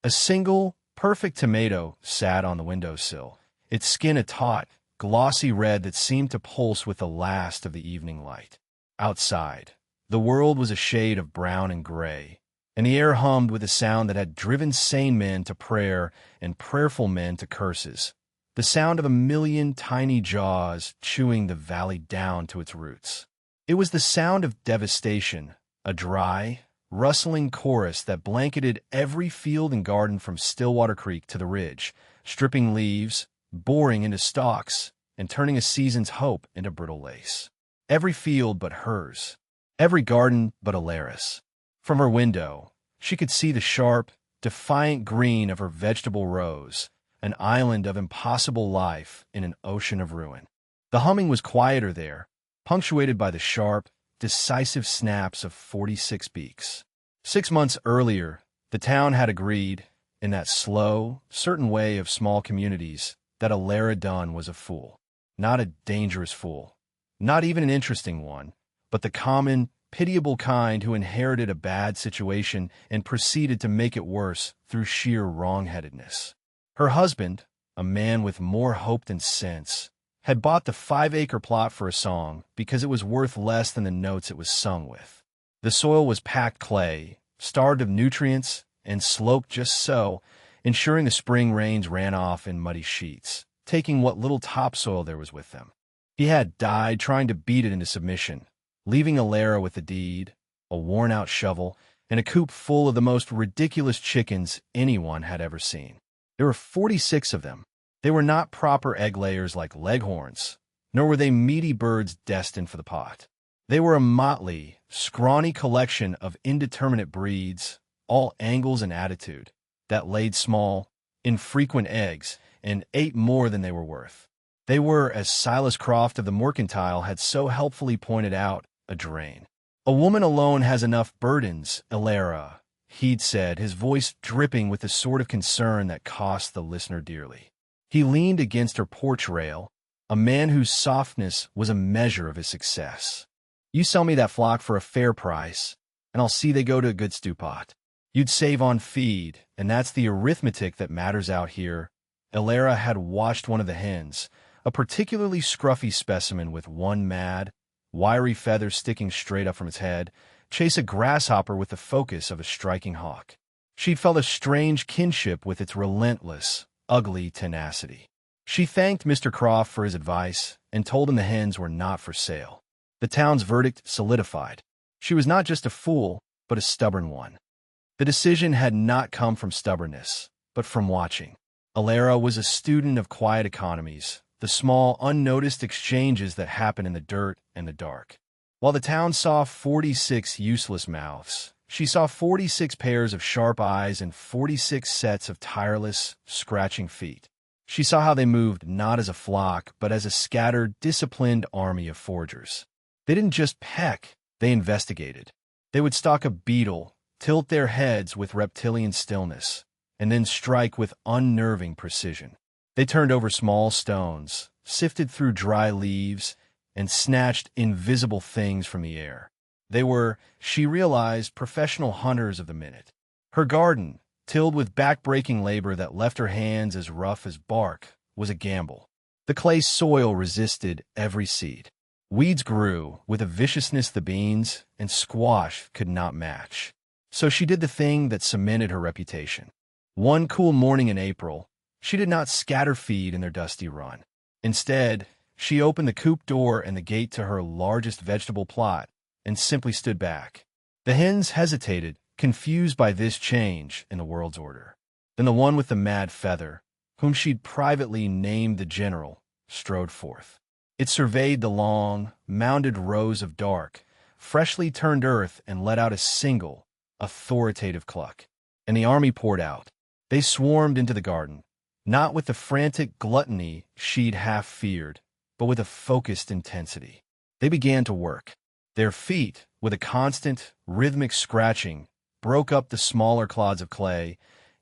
A single, perfect tomato sat on the windowsill, its skin a taut, glossy red that seemed to pulse with the last of the evening light. Outside, the world was a shade of brown and gray, and the air hummed with a sound that had driven sane men to prayer and prayerful men to curses, the sound of a million tiny jaws chewing the valley down to its roots. It was the sound of devastation, a dry, rustling chorus that blanketed every field and garden from Stillwater Creek to the ridge, stripping leaves, boring into stalks, and turning a season's hope into brittle lace. Every field but hers, every garden but Alara's. From her window, she could see the sharp, defiant green of her vegetable rows, an island of impossible life in an ocean of ruin. The humming was quieter there, punctuated by the sharp, decisive snaps of 46 beaks. 6 months earlier, the town had agreed, in that slow, certain way of small communities, that Alara Dunn was a fool. Not a dangerous fool, not even an interesting one, but the common, pitiable kind who inherited a bad situation and proceeded to make it worse through sheer wrong-headedness. Her husband, a man with more hope than sense, had bought the 5-acre plot for a song because it was worth less than the notes it was sung with. The soil was packed clay, starved of nutrients, and sloped just so, ensuring the spring rains ran off in muddy sheets, taking what little topsoil there was with them. He had died trying to beat it into submission, leaving Alara with the deed, a worn-out shovel, and a coop full of the most ridiculous chickens anyone had ever seen. There were 46 of them. They were not proper egg layers like leghorns, nor were they meaty birds destined for the pot. They were a motley, scrawny collection of indeterminate breeds, all angles and attitude, that laid small, infrequent eggs and ate more than they were worth. They were, as Silas Croft of the Mercantile had so helpfully pointed out, a drain. A woman alone has enough burdens, Alara, he'd said, his voice dripping with the sort of concern that cost the listener dearly. He leaned against her porch rail, a man whose softness was a measure of his success. You sell me that flock for a fair price, and I'll see they go to a good stew pot. You'd save on feed, and that's the arithmetic that matters out here. Alara had watched one of the hens, a particularly scruffy specimen with one mad, wiry feather sticking straight up from its head, chase a grasshopper with the focus of a striking hawk. She'd felt a strange kinship with its relentless, ugly tenacity. She thanked Mr. Croft for his advice and told him the hens were not for sale. The town's verdict solidified. She was not just a fool, but a stubborn one. The decision had not come from stubbornness, but from watching. Alara was a student of quiet economies, the small, unnoticed exchanges that happen in the dirt and the dark. While the town saw 46 useless mouths, she saw 46 pairs of sharp eyes and 46 sets of tireless, scratching feet. She saw how they moved not as a flock, but as a scattered, disciplined army of foragers. They didn't just peck, they investigated. They would stalk a beetle, tilt their heads with reptilian stillness, and then strike with unnerving precision. They turned over small stones, sifted through dry leaves, and snatched invisible things from the air. They were, she realized, professional hunters of the minute. Her garden, tilled with back-breaking labor that left her hands as rough as bark, was a gamble. The clay soil resisted every seed. Weeds grew with a viciousness the beans and squash could not match. So she did the thing that cemented her reputation. One cool morning in April, she did not scatter feed in their dusty run. Instead, she opened the coop door and the gate to her largest vegetable plot and simply stood back. The hens hesitated, confused by this change in the world's order. Then the one with the mad feather, whom she'd privately named the General, strode forth. It surveyed the long, mounded rows of dark, freshly turned earth and let out a single, authoritative cluck. And the army poured out. They swarmed into the garden, not with the frantic gluttony she'd half feared, but with a focused intensity. They began to work. Their feet, with a constant, rhythmic scratching, broke up the smaller clods of clay,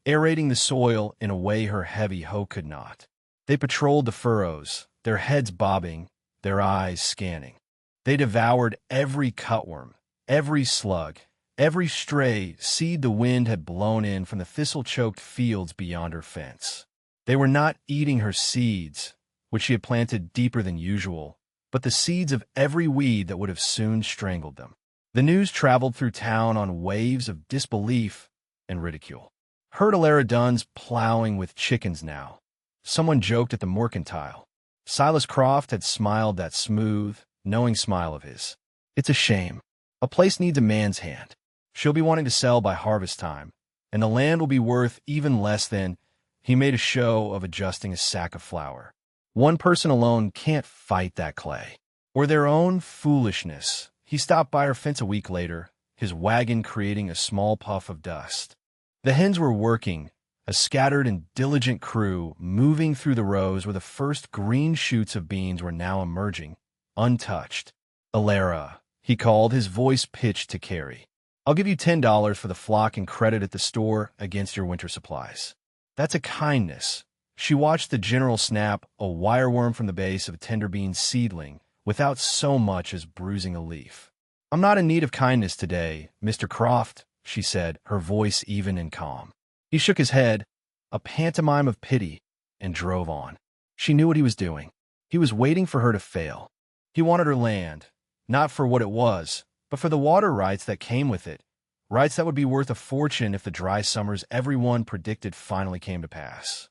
aerating the soil in a way her heavy hoe could not. They patrolled the furrows, their heads bobbing, their eyes scanning. They devoured every cutworm, every slug, every stray seed the wind had blown in from the thistle-choked fields beyond her fence. They were not eating her seeds, which she had planted deeper than usual, but the seeds of every weed that would have soon strangled them. The news traveled through town on waves of disbelief and ridicule. Heard Alara Dunn's plowing with chickens now. Someone joked at the mercantile. Silas Croft had smiled that smooth, knowing smile of his. It's a shame. A place needs a man's hand. She'll be wanting to sell by harvest time, and the land will be worth even less than— He made a show of adjusting a sack of flour. One person alone can't fight that clay, or their own foolishness. He stopped by her fence a week later, his wagon creating a small puff of dust. The hens were working, a scattered and diligent crew moving through the rows where the first green shoots of beans were now emerging, untouched. "Alara," he called, his voice pitched to Carrie. "I'll give you $10 for the flock and credit at the store against your winter supplies." "That's a kindness." She watched the general snap a wireworm from the base of a tender bean seedling without so much as bruising a leaf. "I'm not in need of kindness today, Mr. Croft," she said, her voice even and calm. He shook his head, a pantomime of pity, and drove on. She knew what he was doing. He was waiting for her to fail. He wanted her land, not for what it was, but for the water rights that came with it, rights that would be worth a fortune if the dry summers everyone predicted finally came to pass.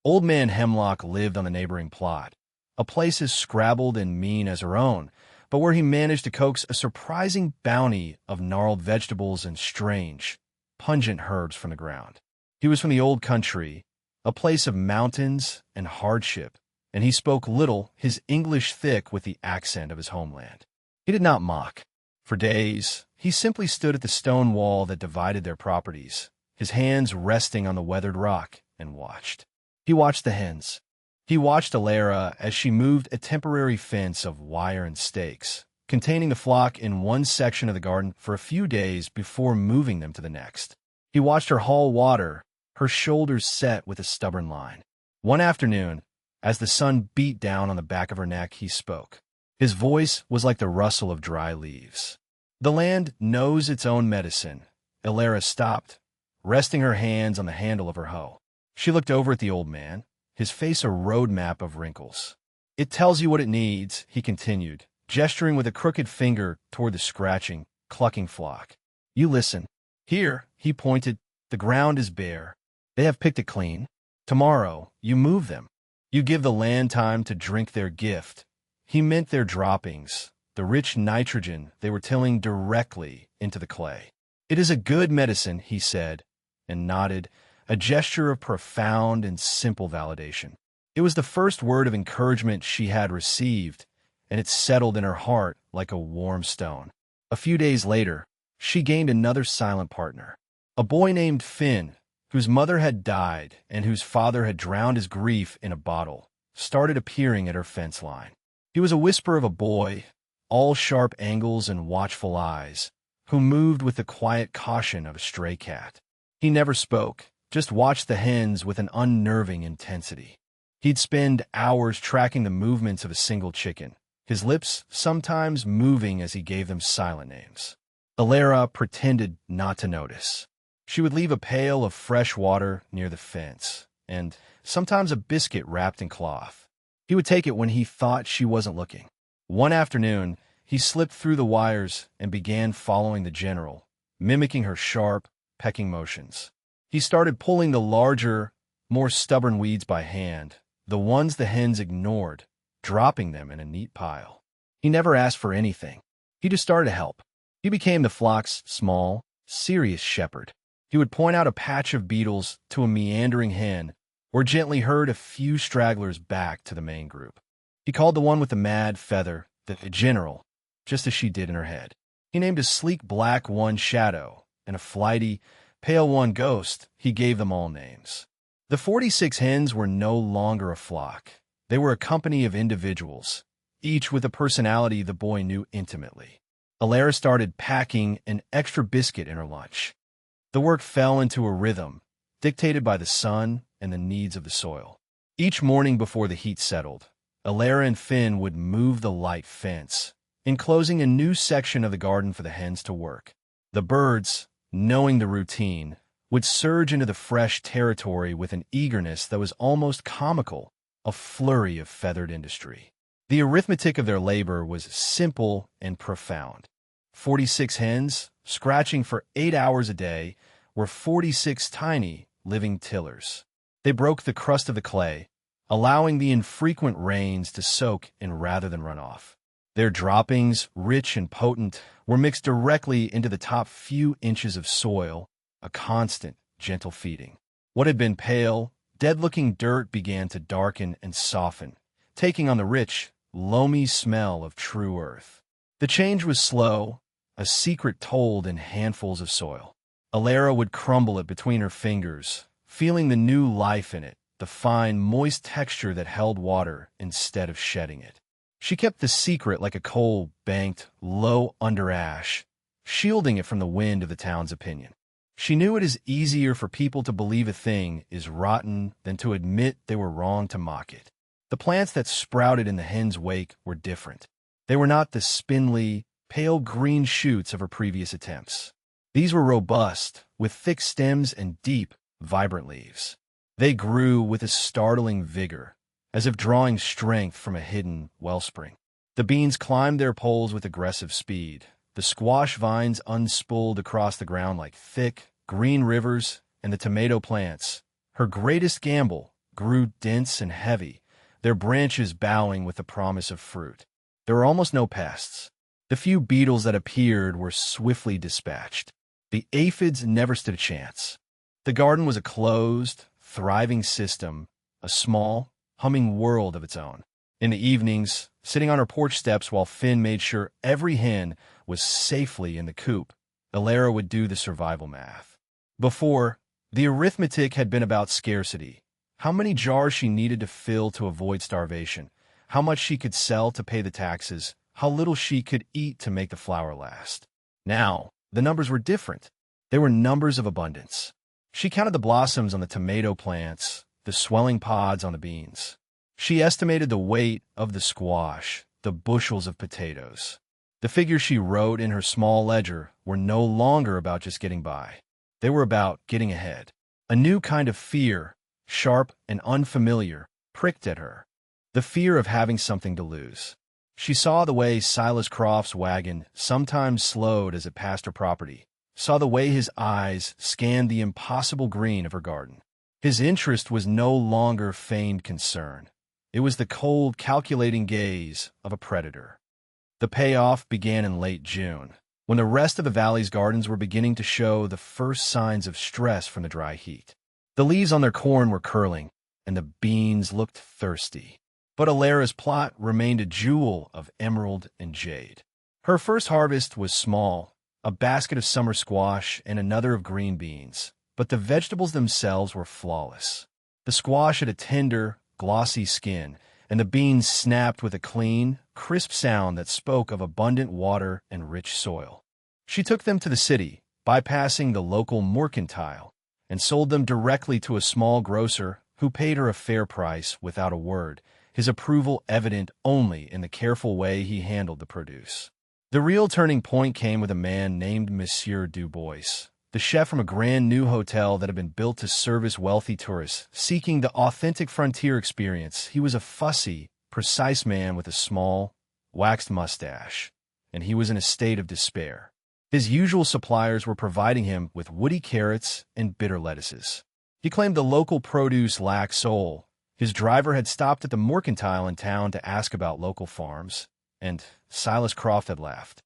Old Man Hemlock lived on the neighboring plot, a place as scrabbled and mean as her own, but where he managed to coax a surprising bounty of gnarled vegetables and strange, pungent herbs from the ground. He was from the old country, a place of mountains and hardship, and he spoke little, his English thick with the accent of his homeland. He did not mock. For days, he simply stood at the stone wall that divided their properties, his hands resting on the weathered rock, and watched. He watched the hens. He watched Alara as she moved a temporary fence of wire and stakes, containing the flock in one section of the garden for a few days before moving them to the next. He watched her haul water, her shoulders set with a stubborn line. One afternoon, as the sun beat down on the back of her neck, he spoke. His voice was like the rustle of dry leaves. "The land knows its own medicine." Alara stopped, resting her hands on the handle of her hoe. She looked over at the old man, his face a road map of wrinkles. "It tells you what it needs," he continued, gesturing with a crooked finger toward the scratching, clucking flock. "You listen. Here," he pointed, "the ground is bare. They have picked it clean. Tomorrow, you move them. You give the land time to drink their gift." He meant their droppings, the rich nitrogen they were tilling directly into the clay. "It is a good medicine," he said, and nodded, a gesture of profound and simple validation. It was the first word of encouragement she had received, and it settled in her heart like a warm stone. A few days later, she gained another silent partner, a boy named Finn, whose mother had died and whose father had drowned his grief in a bottle, started appearing at her fence line. He was a whisper of a boy, all sharp angles and watchful eyes, who moved with the quiet caution of a stray cat. He never spoke, just watched the hens with an unnerving intensity. He'd spend hours tracking the movements of a single chicken, his lips sometimes moving as he gave them silent names. Alara pretended not to notice. She would leave a pail of fresh water near the fence, and sometimes a biscuit wrapped in cloth. He would take it when he thought she wasn't looking. One afternoon, he slipped through the wires and began following the general, mimicking her sharp, pecking motions. He started pulling the larger, more stubborn weeds by hand, the ones the hens ignored, dropping them in a neat pile. He never asked for anything. He just started to help. He became the flock's small, serious shepherd. He would point out a patch of beetles to a meandering hen, or gently herd a few stragglers back to the main group. He called the one with the mad feather the general, just as she did in her head. He named a sleek black one Shadow, and a flighty, pale one Ghost. He gave them all names. The 46 hens were no longer a flock. They were a company of individuals, each with a personality the boy knew intimately. Alara started packing an extra biscuit in her lunch. The work fell into a rhythm, dictated by the sun and the needs of the soil. Each morning before the heat settled, Alara and Finn would move the light fence, enclosing a new section of the garden for the hens to work. The birds, knowing the routine, would surge into the fresh territory with an eagerness that was almost comical, a flurry of feathered industry. The arithmetic of their labor was simple and profound. 46 hens, scratching for 8 hours a day, were 46 tiny, living tillers. They broke the crust of the clay, allowing the infrequent rains to soak in rather than run off. Their droppings, rich and potent, were mixed directly into the top few inches of soil, a constant, gentle feeding. What had been pale, dead-looking dirt began to darken and soften, taking on the rich, loamy smell of true earth. The change was slow, a secret told in handfuls of soil. Alara would crumble it between her fingers, feeling the new life in it, the fine, moist texture that held water instead of shedding it. She kept the secret like a coal banked low under ash, shielding it from the wind of the town's opinion. She knew it is easier for people to believe a thing is rotten than to admit they were wrong to mock it. The plants that sprouted in the hen's wake were different. They were not the spindly, pale green shoots of her previous attempts. These were robust, with thick stems and deep, vibrant leaves. They grew with a startling vigor, as if drawing strength from a hidden wellspring. The beans climbed their poles with aggressive speed. The squash vines unspooled across the ground like thick, green rivers, and the tomato plants, her greatest gamble, grew dense and heavy, their branches bowing with the promise of fruit. There were almost no pests. The few beetles that appeared were swiftly dispatched. The aphids never stood a chance. The garden was a closed, thriving system, a small, humming world of its own. In the evenings, sitting on her porch steps while Finn made sure every hen was safely in the coop, Alara would do the survival math. Before, the arithmetic had been about scarcity, how many jars she needed to fill to avoid starvation, how much she could sell to pay the taxes, how little she could eat to make the flour last. Now, the numbers were different. They were numbers of abundance. She counted the blossoms on the tomato plants, the swelling pods on the beans. She estimated the weight of the squash, the bushels of potatoes. The figures she wrote in her small ledger were no longer about just getting by. They were about getting ahead. A new kind of fear, sharp and unfamiliar, pricked at her. The fear of having something to lose. She saw the way Silas Croft's wagon sometimes slowed as it passed her property, saw the way his eyes scanned the impossible green of her garden. His interest was no longer feigned concern. It was the cold, calculating gaze of a predator. The payoff began in late June, when the rest of the valley's gardens were beginning to show the first signs of stress from the dry heat. The leaves on their corn were curling, and the beans looked thirsty. But Alara's plot remained a jewel of emerald and jade. Her first harvest was small, a basket of summer squash and another of green beans, but the vegetables themselves were flawless. The squash had a tender, glossy skin, and the beans snapped with a clean, crisp sound that spoke of abundant water and rich soil. She took them to the city, bypassing the local mercantile, and sold them directly to a small grocer who paid her a fair price without a word, his approval evident only in the careful way he handled the produce. The real turning point came with a man named Monsieur Dubois, the chef from a grand new hotel that had been built to service wealthy tourists seeking the authentic frontier experience. He was a fussy, precise man with a small, waxed mustache, and he was in a state of despair. His usual suppliers were providing him with woody carrots and bitter lettuces. He claimed the local produce lacked soul. His driver had stopped at the mercantile in town to ask about local farms, and Silas Croft had laughed.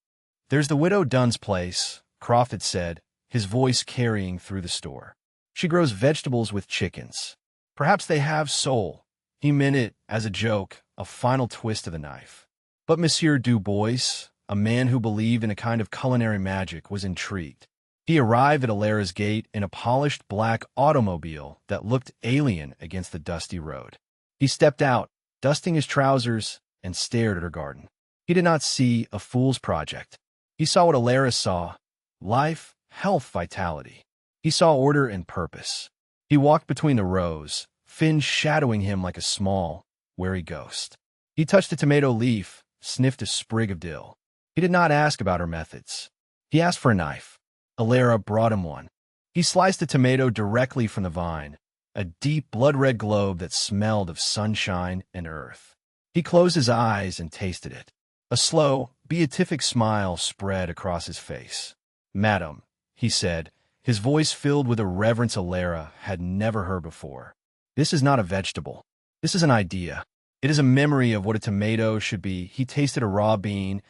"There's the Widow Dunn's place," Croft had said, his voice carrying through the store. "She grows vegetables with chickens. Perhaps they have soul." He meant it as a joke, a final twist of the knife. But Monsieur Dubois, a man who believed in a kind of culinary magic, was intrigued. He arrived at Alara's gate in a polished black automobile that looked alien against the dusty road. He stepped out, dusting his trousers, and stared at her garden. He did not see a fool's project. He saw what Alara saw: life, health, vitality. He saw order and purpose. He walked between the rows, Finn shadowing him like a small, wary ghost. He touched a tomato leaf, sniffed a sprig of dill. He did not ask about her methods. He asked for a knife. Alara brought him one. He sliced a tomato directly from the vine, a deep blood-red globe that smelled of sunshine and earth. He closed his eyes and tasted it. A slow, beatific smile spread across his face. "Madam," he said, his voice filled with a reverence Alara had never heard before. "This is not a vegetable. This is an idea. It is a memory of what a tomato should be." He tasted a raw bean,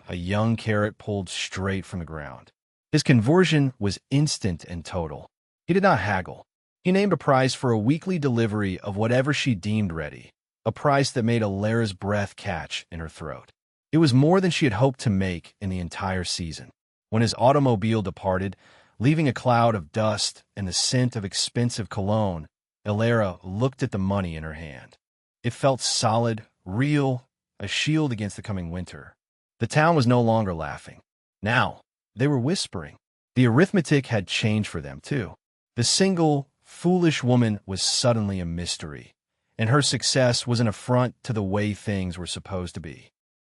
a young carrot pulled straight from the ground. His conversion was instant and total. He did not haggle. He named a price for a weekly delivery of whatever she deemed ready, a price that made Alara's breath catch in her throat. It was more than she had hoped to make in the entire season. When his automobile departed, leaving a cloud of dust and the scent of expensive cologne, Alara looked at the money in her hand. It felt solid, real, a shield against the coming winter. The town was no longer laughing. Now, they were whispering. The arithmetic had changed for them, too. The single, foolish woman was suddenly a mystery, and her success was an affront to the way things were supposed to be.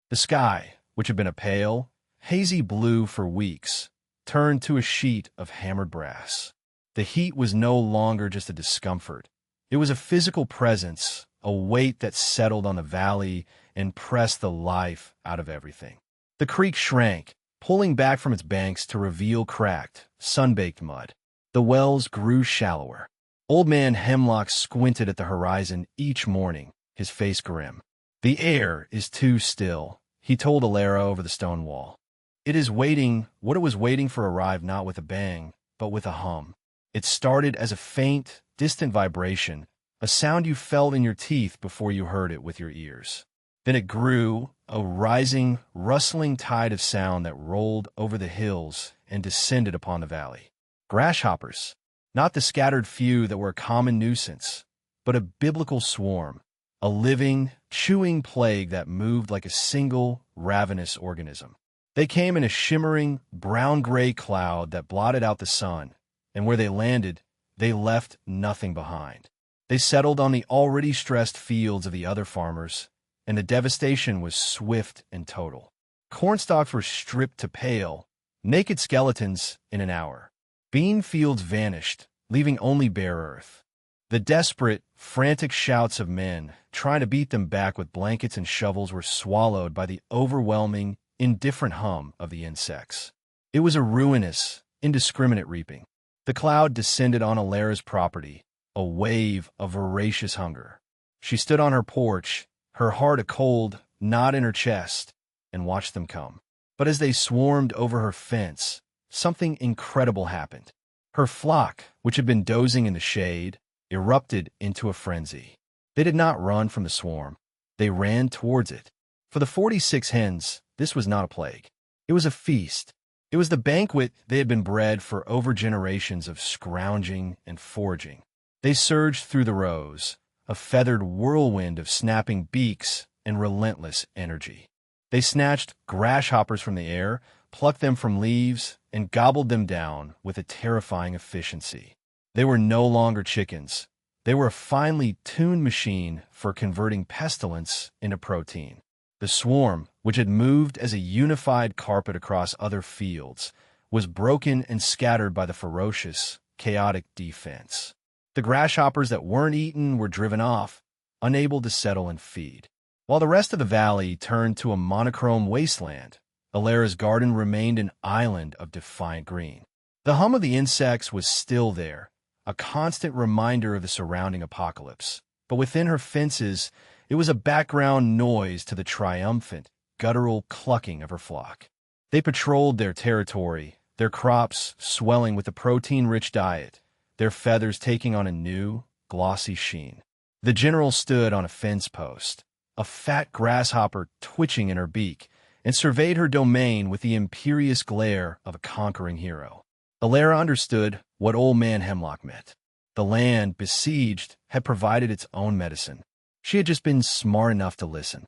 The sky, which had been a pale, hazy blue for weeks, turned to a sheet of hammered brass. The heat was no longer just a discomfort. It was a physical presence, a weight that settled on the valley and pressed the life out of everything. The creek shrank, pulling back from its banks to reveal cracked, sun-baked mud. The wells grew shallower. Old Man Hemlock squinted at the horizon each morning, his face grim. "The air is too still," he told Alara over the stone wall. It is waiting, what it was waiting for arrived not with a bang, but with a hum. It started as a faint, distant vibration, a sound you felt in your teeth before you heard it with your ears. Then it grew, a rising, rustling tide of sound that rolled over the hills and descended upon the valley. Grasshoppers, not the scattered few that were a common nuisance, but a biblical swarm, a living, chewing plague that moved like a single, ravenous organism. They came in a shimmering, brown-gray cloud that blotted out the sun, and where they landed, they left nothing behind. They settled on the already stressed fields of the other farmers, and the devastation was swift and total. Cornstalks were stripped to pale, naked skeletons in an hour. Bean fields vanished, leaving only bare earth. The desperate, frantic shouts of men, trying to beat them back with blankets and shovels, were swallowed by the overwhelming, indifferent hum of the insects. It was a ruinous, indiscriminate reaping. The cloud descended on Alara's property, a wave of voracious hunger. She stood on her porch, her heart a cold knot in her chest, and watched them come. But as they swarmed over her fence, something incredible happened. Her flock, which had been dozing in the shade, erupted into a frenzy. They did not run from the swarm. They ran towards it. For the 46 hens, this was not a plague. It was a feast. It was the banquet they had been bred for over generations of scrounging and foraging. They surged through the rows, a feathered whirlwind of snapping beaks and relentless energy. They snatched grasshoppers from the air, plucked them from leaves, and gobbled them down with a terrifying efficiency. They were no longer chickens. They were a finely tuned machine for converting pestilence into protein. The swarm, which had moved as a unified carpet across other fields, was broken and scattered by the ferocious, chaotic defense. The grasshoppers that weren't eaten were driven off, unable to settle and feed. While the rest of the valley turned to a monochrome wasteland, Alara's garden remained an island of defiant green. The hum of the insects was still there, a constant reminder of the surrounding apocalypse. But within her fences, it was a background noise to the triumphant, guttural clucking of her flock. They patrolled their territory, their crops swelling with a protein-rich diet, their feathers taking on a new, glossy sheen. The general stood on a fence post, a fat grasshopper twitching in her beak, and surveyed her domain with the imperious glare of a conquering hero. Alara understood what Old Man Hemlock meant. The land, besieged, had provided its own medicine. She had just been smart enough to listen.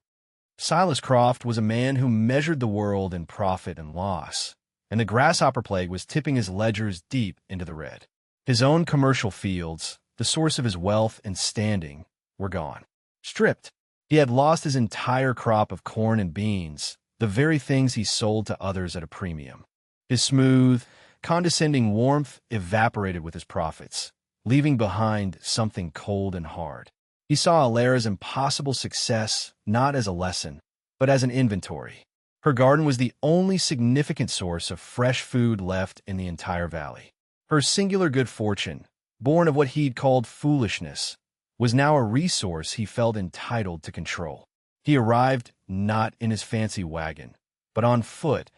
Silas Croft was a man who measured the world in profit and loss, and the grasshopper plague was tipping his ledgers deep into the red. His own commercial fields, the source of his wealth and standing, were gone. Stripped, he had lost his entire crop of corn and beans, the very things he sold to others at a premium. His smooth, condescending warmth evaporated with his profits, leaving behind something cold and hard. He saw Alara's impossible success not as a lesson, but as an inventory. Her garden was the only significant source of fresh food left in the entire valley. Her singular good fortune, born of what he'd called foolishness, was now a resource he felt entitled to control. He arrived not in his fancy wagon, but on foot,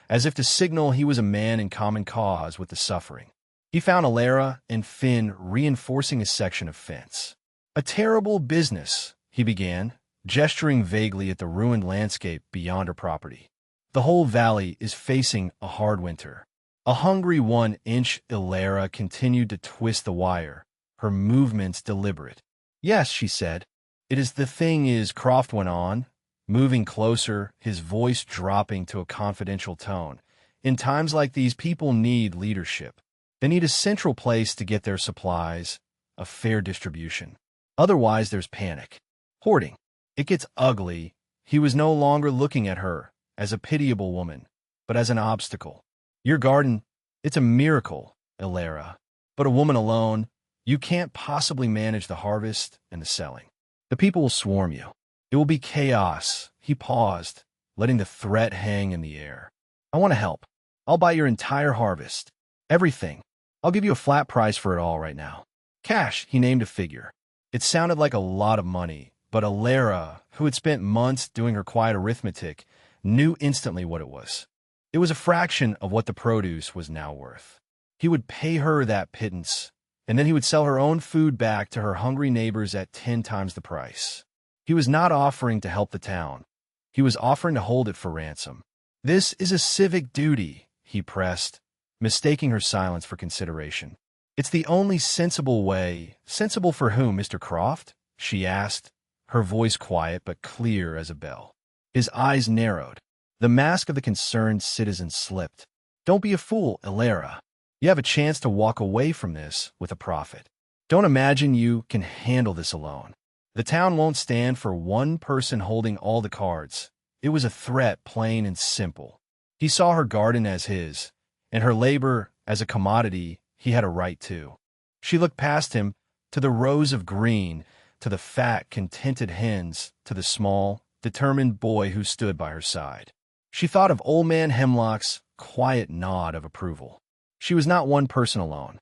as if to signal he was a man in common cause with the suffering. He found Alara and Finn reinforcing a section of fence. "A terrible business," he began, gesturing vaguely at the ruined landscape beyond her property. "The whole valley is facing a hard winter." A hungry 1-inch Alara continued to twist the wire, her movements deliberate. "Yes," she said. "It is the thing is," Croft went on, moving closer, his voice dropping to a confidential tone. "In times like these, people need leadership. They need a central place to get their supplies, a fair distribution. Otherwise, there's panic. Hoarding. It gets ugly." He was no longer looking at her as a pitiable woman, but as an obstacle. "Your garden, it's a miracle, Alara. But a woman alone, you can't possibly manage the harvest and the selling. The people will swarm you. It will be chaos." He paused, letting the threat hang in the air. "I want to help. I'll buy your entire harvest. Everything. I'll give you a flat price for it all right now." Cash, he named a figure. It sounded like a lot of money, but Alara, who had spent months doing her quiet arithmetic, knew instantly what it was. It was a fraction of what the produce was now worth. He would pay her that pittance, and then he would sell her own food back to her hungry neighbors at 10 times the price. He was not offering to help the town. He was offering to hold it for ransom. "This is a civic duty," he pressed, mistaking her silence for consideration. "It's the only sensible way." "Sensible for whom, Mr. Croft?" she asked, her voice quiet but clear as a bell. His eyes narrowed. The mask of the concerned citizen slipped. "Don't be a fool, Alara. You have a chance to walk away from this with a profit. Don't imagine you can handle this alone. The town won't stand for one person holding all the cards." It was a threat, plain and simple. He saw her garden as his, and her labor as a commodity he had a right to. She looked past him, to the rows of green, to the fat, contented hens, to the small, determined boy who stood by her side. She thought of Old Man Hemlock's quiet nod of approval. She was not one person alone.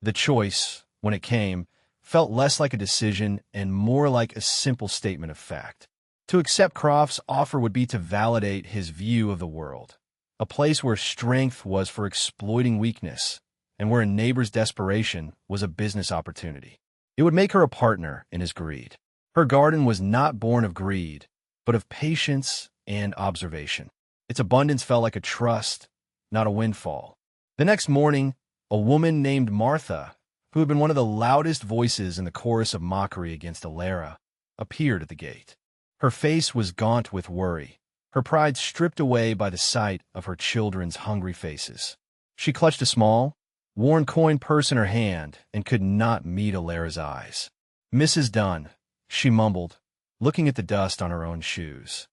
The choice, when it came, felt less like a decision and more like a simple statement of fact. To accept Croft's offer would be to validate his view of the world, a place where strength was for exploiting weakness, and where a neighbor's desperation was a business opportunity. It would make her a partner in his greed. Her garden was not born of greed, but of patience and observation. Its abundance felt like a trust, not a windfall. The next morning, a woman named Martha, who had been one of the loudest voices in the chorus of mockery against Alara, appeared at the gate. Her face was gaunt with worry, her pride stripped away by the sight of her children's hungry faces. She clutched a small, worn coin purse in her hand and could not meet Alara's eyes. "Mrs. Dunn," she mumbled, looking at the dust on her own shoes.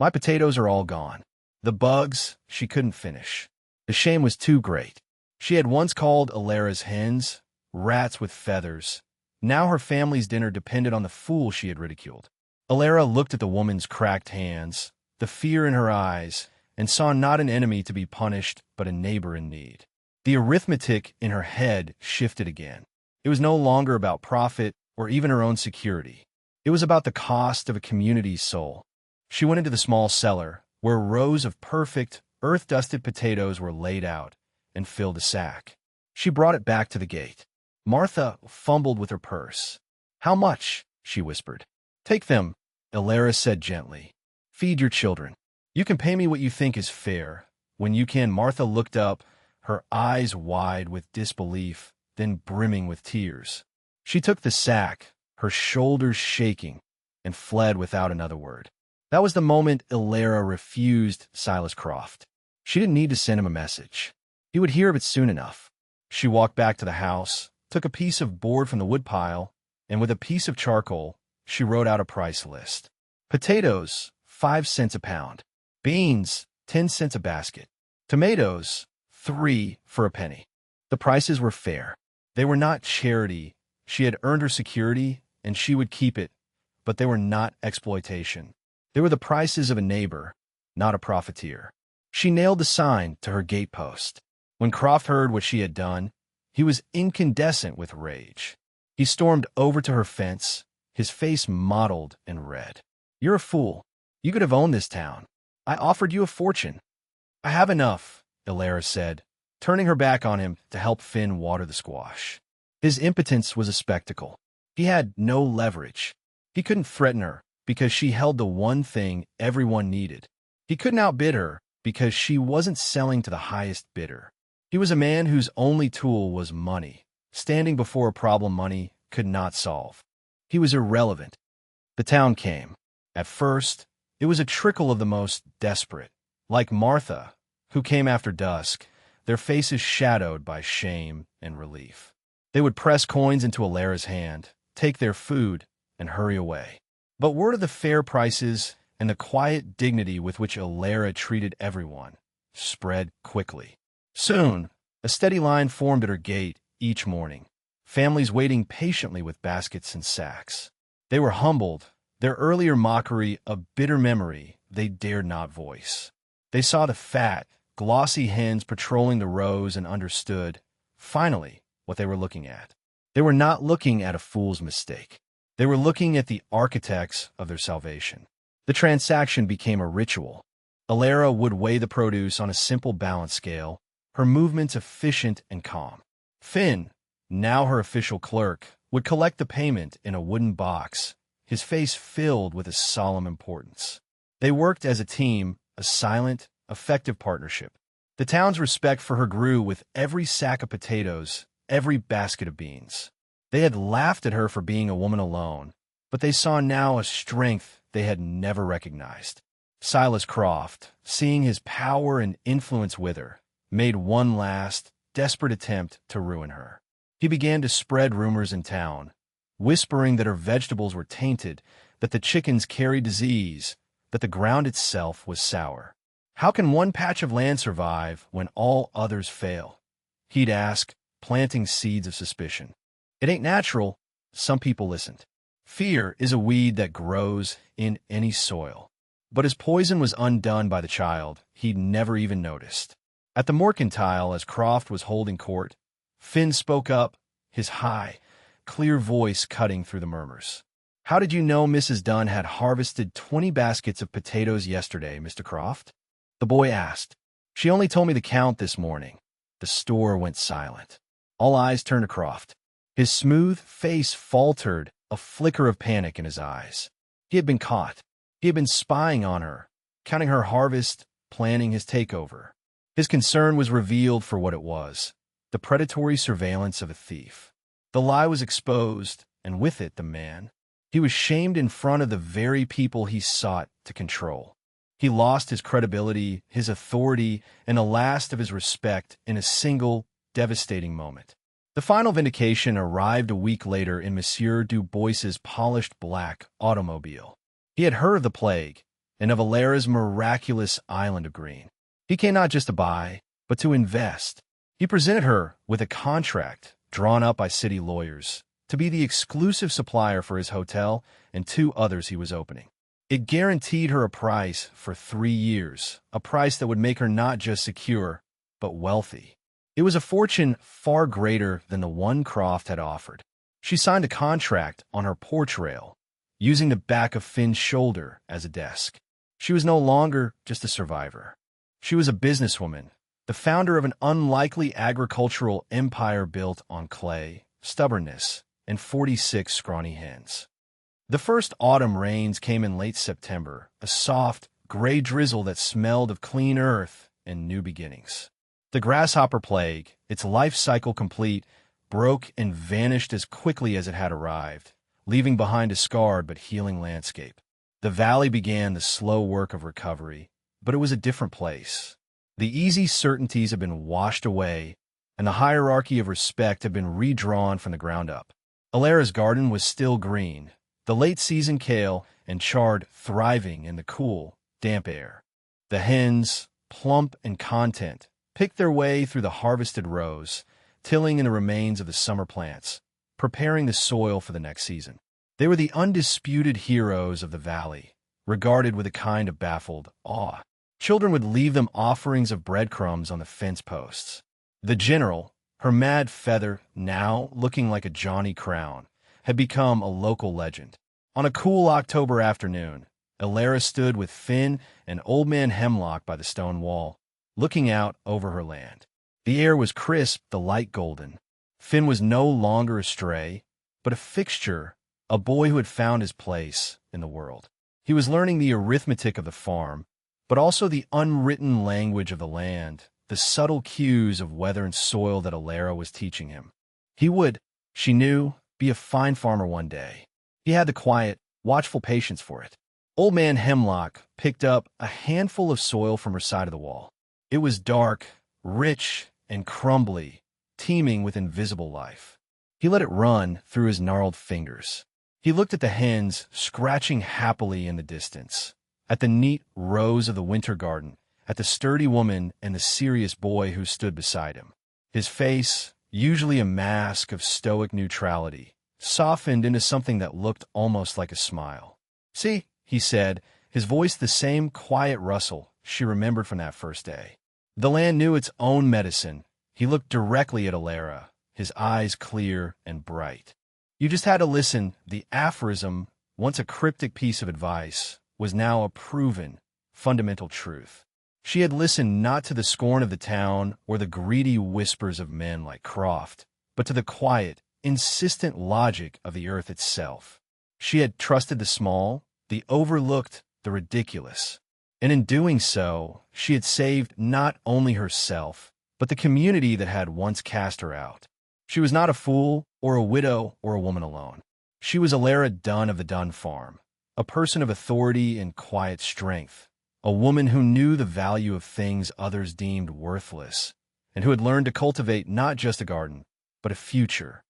My potatoes are all gone." The bugs, she couldn't finish. The shame was too great. She had once called Alara's hens rats with feathers. Now her family's dinner depended on the fool she had ridiculed. Alara looked at the woman's cracked hands, the fear in her eyes, and saw not an enemy to be punished, but a neighbor in need. The arithmetic in her head shifted again. It was no longer about profit or even her own security. It was about the cost of a community's soul. She went into the small cellar, where rows of perfect, earth-dusted potatoes were laid out, and filled a sack. She brought it back to the gate. Martha fumbled with her purse. "How much?" she whispered. "Take them," Alara said gently. "Feed your children. You can pay me what you think is fair. When you can." Martha looked up, her eyes wide with disbelief, then brimming with tears. She took the sack, her shoulders shaking, and fled without another word. That was the moment Alara refused Silas Croft. She didn't need to send him a message. He would hear of it soon enough. She walked back to the house, took a piece of board from the woodpile, and with a piece of charcoal, she wrote out a price list. Potatoes, 5 cents a pound. Beans, 10 cents a basket. Tomatoes, 3 for a penny. The prices were fair. They were not charity. She had earned her security, and she would keep it, but they were not exploitation. They were the prices of a neighbor, not a profiteer. She nailed the sign to her gatepost. When Croft heard what she had done, he was incandescent with rage. He stormed over to her fence, his face mottled in red. "You're a fool. You could have owned this town. I offered you a fortune." "I have enough," Ilara said, turning her back on him to help Finn water the squash. His impotence was a spectacle. He had no leverage. He couldn't threaten her because she held the one thing everyone needed. He couldn't outbid her because she wasn't selling to the highest bidder. He was a man whose only tool was money, standing before a problem money could not solve. He was irrelevant. The town came. At first, it was a trickle of the most desperate, like Martha, who came after dusk, their faces shadowed by shame and relief. They would press coins into Ilara's hand, take their food, and hurry away. But word of the fair prices and the quiet dignity with which Ilara treated everyone spread quickly. Soon, a steady line formed at her gate each morning, families waiting patiently with baskets and sacks. They were humbled, their earlier mockery a bitter memory they dared not voice. They saw the fat, glossy hens patrolling the rows and understood, finally, what they were looking at. They were not looking at a fool's mistake. They were looking at the architects of their salvation. The transaction became a ritual. Ilara would weigh the produce on a simple balance scale, her movements efficient and calm. Finn, now her official clerk, would collect the payment in a wooden box, his face filled with a solemn importance. They worked as a team, a silent, effective partnership. The town's respect for her grew with every sack of potatoes, every basket of beans. They had laughed at her for being a woman alone, but they saw now a strength they had never recognized. Silas Croft, seeing his power and influence wither, made one last, desperate attempt to ruin her. He began to spread rumors in town, whispering that her vegetables were tainted, that the chickens carried disease, that the ground itself was sour. "How can one patch of land survive when all others fail?" he'd ask, planting seeds of suspicion. "It ain't natural." Some people listened. Fear is a weed that grows in any soil. But his poison was undone by the child he'd never even noticed. At the mercantile, as Croft was holding court, Finn spoke up, his high, clear voice cutting through the murmurs. "How did you know Mrs. Dunn had harvested 20 baskets of potatoes yesterday, Mr. Croft?" the boy asked. "She only told me the count this morning." The store went silent. All eyes turned to Croft. His smooth face faltered, a flicker of panic in his eyes. He had been caught. He had been spying on her, counting her harvest, planning his takeover. His concern was revealed for what it was, the predatory surveillance of a thief. The lie was exposed, and with it the man. He was shamed in front of the very people he sought to control. He lost his credibility, his authority, and the last of his respect in a single, devastating moment. The final vindication arrived a week later in Monsieur Du Bois's polished black automobile. He had heard of the plague and of Ilara's miraculous island of green. He came not just to buy, but to invest. He presented her with a contract drawn up by city lawyers to be the exclusive supplier for his hotel and 2 others he was opening. It guaranteed her a price for 3 years, a price that would make her not just secure, but wealthy. It was a fortune far greater than the one Croft had offered. She signed a contract on her porch rail, using the back of Finn's shoulder as a desk. She was no longer just a survivor. She was a businesswoman, the founder of an unlikely agricultural empire built on clay, stubbornness, and 46 scrawny hens. The first autumn rains came in late September, a soft, gray drizzle that smelled of clean earth and new beginnings. The grasshopper plague, its life cycle complete, broke and vanished as quickly as it had arrived, leaving behind a scarred but healing landscape. The valley began the slow work of recovery, but it was a different place. The easy certainties had been washed away, and the hierarchy of respect had been redrawn from the ground up. Ilara's garden was still green, the late-season kale and chard thriving in the cool, damp air. The hens, plump and content, picked their way through the harvested rows, tilling in the remains of the summer plants, preparing the soil for the next season. They were the undisputed heroes of the valley, regarded with a kind of baffled awe. Children would leave them offerings of breadcrumbs on the fence posts. The general, her mad feather now looking like a Johnny Crown, had become a local legend. On a cool October afternoon, Elara stood with Finn and Old Man Hemlock by the stone wall, looking out over her land. The air was crisp, the light golden. Finn was no longer a stray, but a fixture, a boy who had found his place in the world. He was learning the arithmetic of the farm, but also the unwritten language of the land, the subtle cues of weather and soil that Elara was teaching him. He would, she knew, be a fine farmer one day. He had the quiet, watchful patience for it. Old Man Hemlock picked up a handful of soil from her side of the wall. It was dark, rich, and crumbly, teeming with invisible life. He let it run through his gnarled fingers. He looked at the hens scratching happily in the distance, at the neat rows of the winter garden, at the sturdy woman and the serious boy who stood beside him. His face, usually a mask of stoic neutrality, softened into something that looked almost like a smile. "See," he said, his voice the same quiet rustle she remembered from that first day. The land knew its own medicine. He looked directly at Elara, his eyes clear and bright. You just had to listen. The aphorism, once a cryptic piece of advice, was now a proven, fundamental truth. She had listened not to the scorn of the town or the greedy whispers of men like Croft, but to the quiet, insistent logic of the earth itself. She had trusted the small, the overlooked, the ridiculous. And in doing so, she had saved not only herself, but the community that had once cast her out. She was not a fool, or a widow, or a woman alone. She was Elara Dunn of the Dunn farm, a person of authority and quiet strength, a woman who knew the value of things others deemed worthless, and who had learned to cultivate not just a garden, but a future.